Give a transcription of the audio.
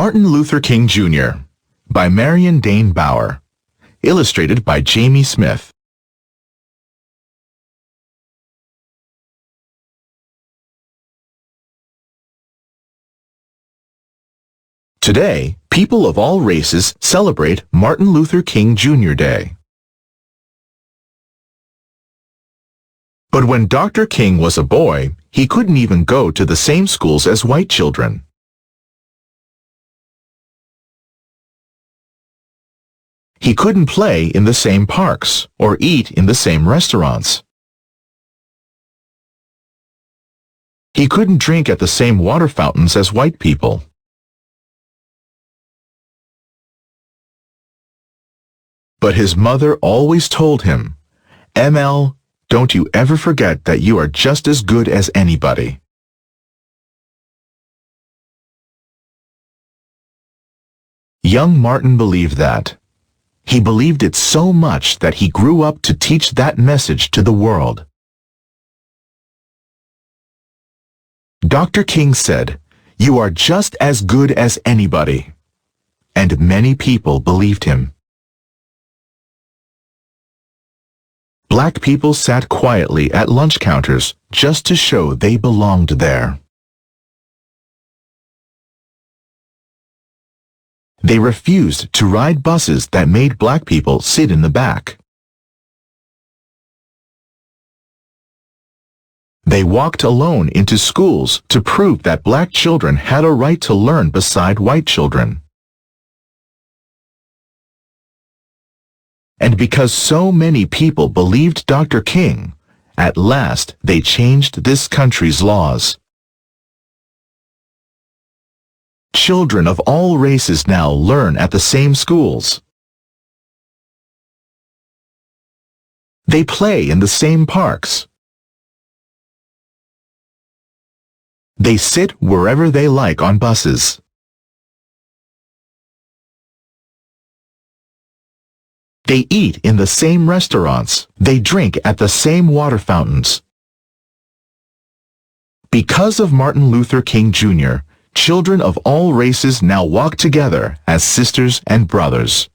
Martin Luther King Jr. by Marion Bauer. Illustrated by Jamie Smith. Today, people of all races celebrate Martin Luther King Jr. Day. But when Dr. King was a boy, he couldn't even go to the same schools as white children. He couldn't play in the same parks or eat in the same restaurants. He couldn't drink at the same water fountains as white people. But his mother always told him, "ML, don't you ever forget that you are just as good as anybody." Young Martin believed that. He believed it so much that he grew up to teach that message to the world. Dr. King said, "You are just as good as anybody." And many people believed him. Black people sat quietly at lunch counters just to show they belonged there. They refused to ride buses that made black people sit in the back. They walked alone into schools to prove that black children had a right to learn beside white children. And because so many people believed Dr. King, at last they changed this country's laws. Children of all races now learn at the same schools. They play in the same parks. They sit wherever they like on buses. They eat in the same restaurants. They drink at the same water fountains. Because of Martin Luther King Jr., children of all races now walk together as sisters and brothers.